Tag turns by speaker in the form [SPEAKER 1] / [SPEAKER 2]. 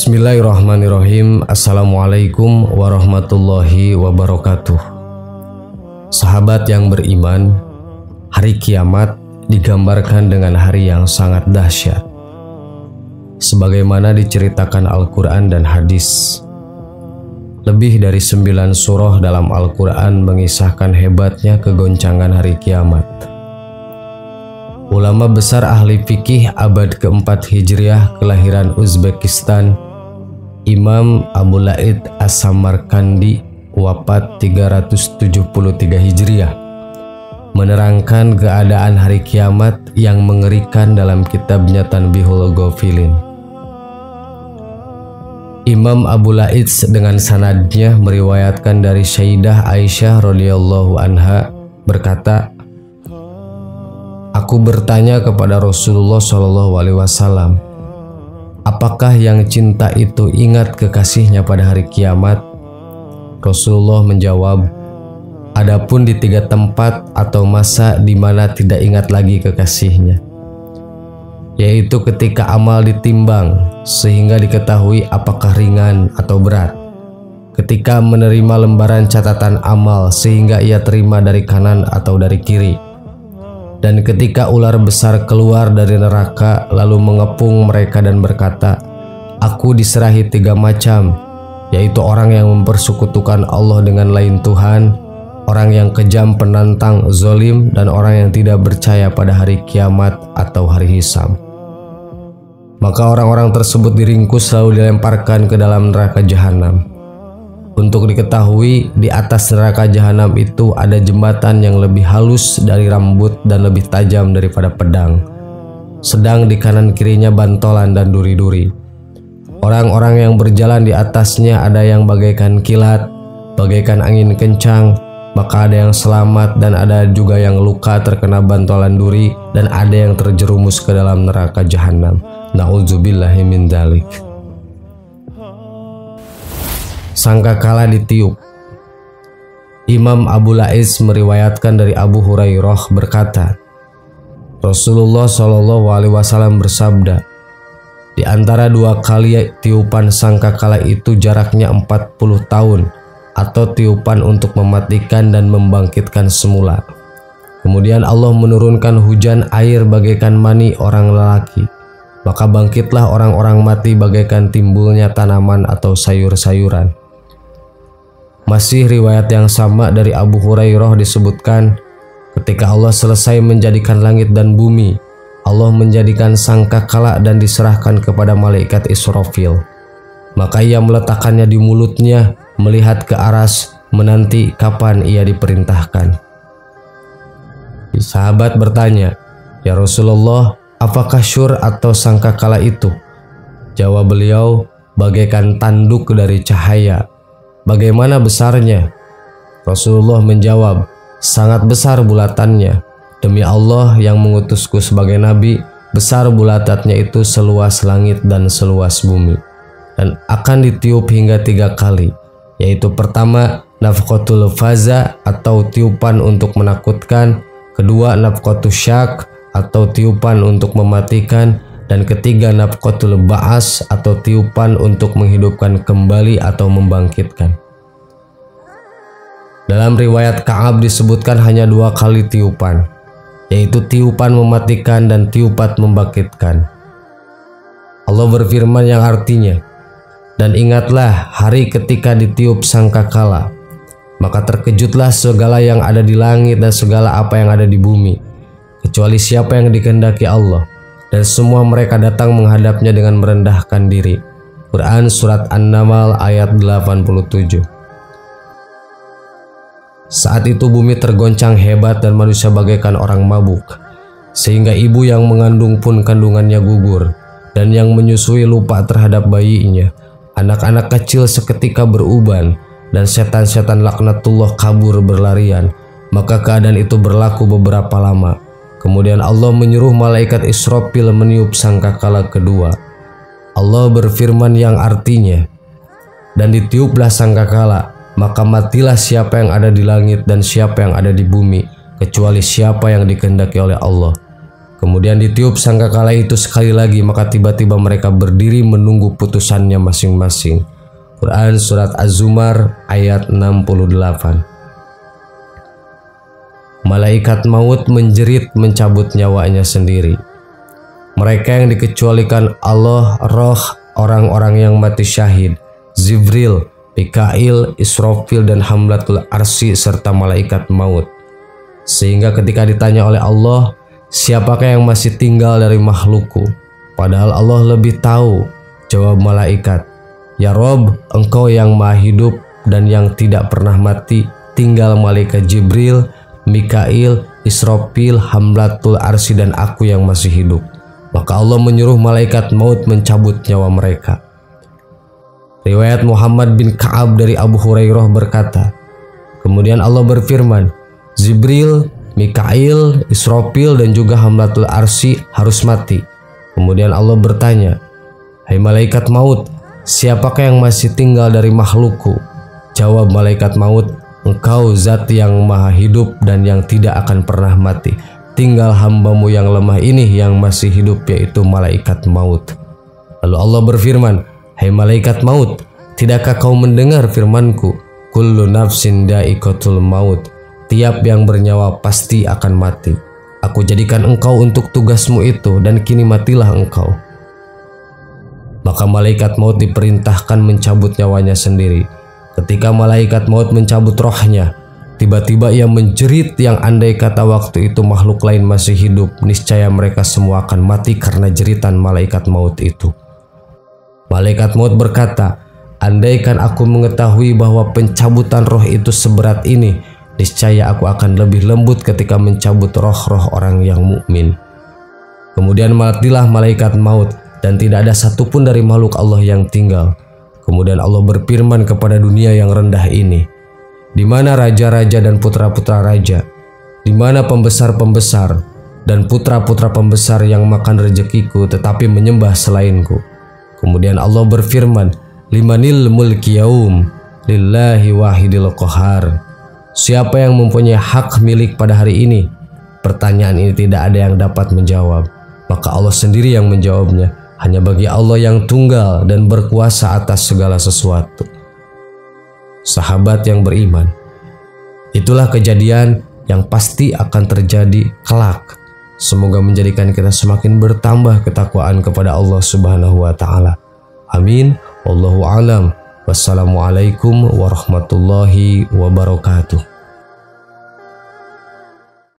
[SPEAKER 1] Bismillahirrahmanirrahim. Assalamualaikum warahmatullahi wabarakatuh. Sahabat yang beriman, hari kiamat digambarkan dengan hari yang sangat dahsyat. Sebagaimana diceritakan Al-Quran dan hadis, lebih dari 9 surah dalam Al-Quran mengisahkan hebatnya kegoncangan hari kiamat. Ulama besar ahli fikih abad keempat Hijriah kelahiran Uzbekistan, Imam Abu Laid As-Samarkandi wafat 373 Hijriah, menerangkan keadaan hari kiamat yang mengerikan dalam kitabnya Tanbihul Ghafilin. Imam Abu Laid dengan sanadnya meriwayatkan dari Sayyidah Aisyah radhiyallahu anha berkata, "Aku bertanya kepada Rasulullah SAW, apakah yang cinta itu ingat kekasihnya pada hari kiamat?" Rasulullah menjawab, "Adapun di 3 tempat atau masa di mana tidak ingat lagi kekasihnya, yaitu ketika amal ditimbang sehingga diketahui apakah ringan atau berat, ketika menerima lembaran catatan amal sehingga ia terima dari kanan atau dari kiri, dan ketika ular besar keluar dari neraka lalu mengepung mereka dan berkata, 'Aku diserahi 3 macam, yaitu orang yang mempersekutukan Allah dengan lain Tuhan, orang yang kejam penantang zolim, dan orang yang tidak percaya pada hari kiamat atau hari hisab.' Maka orang-orang tersebut diringkus lalu dilemparkan ke dalam neraka jahanam. Untuk diketahui, di atas neraka jahanam itu ada jembatan yang lebih halus dari rambut dan lebih tajam daripada pedang. Sedang di kanan kirinya bantolan dan duri-duri. Orang-orang yang berjalan di atasnya ada yang bagaikan kilat, bagaikan angin kencang, maka ada yang selamat dan ada juga yang luka terkena bantolan duri dan ada yang terjerumus ke dalam neraka jahanam. Na'udzubillahi min dzalik." Sangkakala ditiup. Imam Abu Laid meriwayatkan dari Abu Hurairah berkata, Rasulullah SAW bersabda, "Di antara 2 kali tiupan sangkakala itu jaraknya 40 tahun, atau tiupan untuk mematikan dan membangkitkan semula. Kemudian Allah menurunkan hujan air bagaikan mani orang lelaki, maka bangkitlah orang-orang mati bagaikan timbulnya tanaman atau sayur-sayuran." Masih riwayat yang sama dari Abu Hurairah disebutkan, ketika Allah selesai menjadikan langit dan bumi, Allah menjadikan sangkakala dan diserahkan kepada malaikat Israfil. Maka ia meletakkannya di mulutnya, melihat ke aras, menanti kapan ia diperintahkan. Sahabat bertanya, "Ya Rasulullah, apakah syur atau sangkakala itu?" Jawab beliau, "Bagaikan tanduk dari cahaya." "Bagaimana besarnya?" Rasulullah menjawab, "Sangat besar bulatannya. Demi Allah yang mengutusku sebagai nabi, besar bulatannya itu seluas langit dan seluas bumi. Dan akan ditiup hingga 3 kali, yaitu pertama nafqatul faza atau tiupan untuk menakutkan, kedua nafqatul syak atau tiupan untuk mematikan, dan ketiga nafqatul ba'as atau tiupan untuk menghidupkan kembali atau membangkitkan." Dalam riwayat Ka'ab disebutkan hanya 2 kali tiupan, yaitu tiupan mematikan dan tiupan membangkitkan. Allah berfirman yang artinya, "Dan ingatlah hari ketika ditiup sangkakala, maka terkejutlah segala yang ada di langit dan segala apa yang ada di bumi, kecuali siapa yang dikehendaki Allah, dan semua mereka datang menghadapnya dengan merendahkan diri." Quran Surat An-Naml ayat 87. Saat itu bumi tergoncang hebat dan manusia bagaikan orang mabuk, sehingga ibu yang mengandung pun kandungannya gugur, dan yang menyusui lupa terhadap bayinya. Anak-anak kecil seketika beruban, dan setan-setan laknatullah kabur berlarian. Maka keadaan itu berlaku beberapa lama. Kemudian Allah menyuruh malaikat Israfil meniup sangkakala kedua. Allah berfirman yang artinya, "Dan ditiuplah sangkakala, maka matilah siapa yang ada di langit dan siapa yang ada di bumi, kecuali siapa yang dikehendaki oleh Allah. Kemudian ditiup sangkakala itu sekali lagi, maka tiba-tiba mereka berdiri menunggu putusannya masing-masing. Quran Surat Az-Zumar ayat 68. Malaikat maut menjerit mencabut nyawanya sendiri. Mereka yang dikecualikan Allah, roh orang-orang yang mati syahid, Jibril, Mikail, Israfil, dan Hamlatul Arsy serta malaikat maut. Sehingga ketika ditanya oleh Allah, siapakah yang masih tinggal dari makhlukku? Padahal Allah lebih tahu. Jawab malaikat, ya Rob, engkau yang maha hidup dan yang tidak pernah mati, tinggal malaikat Jibril, Mikail, Israfil, Hamlatul Arsy, dan aku yang masih hidup. Maka Allah menyuruh malaikat maut mencabut nyawa mereka. Riwayat Muhammad bin Ka'ab dari Abu Hurairah berkata, kemudian Allah berfirman, Jibril, Mikail, Israfil, dan juga Hamlatul Arsy harus mati. Kemudian Allah bertanya, hai malaikat maut, siapakah yang masih tinggal dari makhlukku? Jawab malaikat maut, engkau zat yang maha hidup dan yang tidak akan pernah mati. Tinggal hambamu yang lemah ini yang masih hidup, yaitu malaikat maut. Lalu Allah berfirman, hai malaikat maut, tidakkah kau mendengar firmanku? Kullu nafsin da'iqatul maut. Tiap yang bernyawa pasti akan mati. Aku jadikan engkau untuk tugasmu itu, dan kini matilah engkau. Maka malaikat maut diperintahkan mencabut nyawanya sendiri. Ketika malaikat maut mencabut rohnya, tiba-tiba ia menjerit yang andai kata waktu itu makhluk lain masih hidup, niscaya mereka semua akan mati karena jeritan malaikat maut itu. Malaikat maut berkata, andaikan aku mengetahui bahwa pencabutan roh itu seberat ini, niscaya aku akan lebih lembut ketika mencabut roh-roh orang yang mukmin. Kemudian matilah malaikat maut dan tidak ada satupun dari makhluk Allah yang tinggal. Kemudian Allah berfirman kepada dunia yang rendah ini, di mana raja-raja dan putra-putra raja? Di mana pembesar-pembesar dan putra-putra pembesar yang makan rezekiku tetapi menyembah selainku? Kemudian Allah berfirman, limanil mulki yaum, lillahi wahidil qahar. Siapa yang mempunyai hak milik pada hari ini? Pertanyaan ini tidak ada yang dapat menjawab. Maka Allah sendiri yang menjawabnya. Hanya bagi Allah yang tunggal dan berkuasa atas segala sesuatu. Sahabat yang beriman, itulah kejadian yang pasti akan terjadi kelak. Semoga menjadikan kita semakin bertambah ketakwaan kepada Allah Subhanahu wa Ta'ala. Amin. Wallahu a'lam. Wassalamualaikum warahmatullahi wabarakatuh.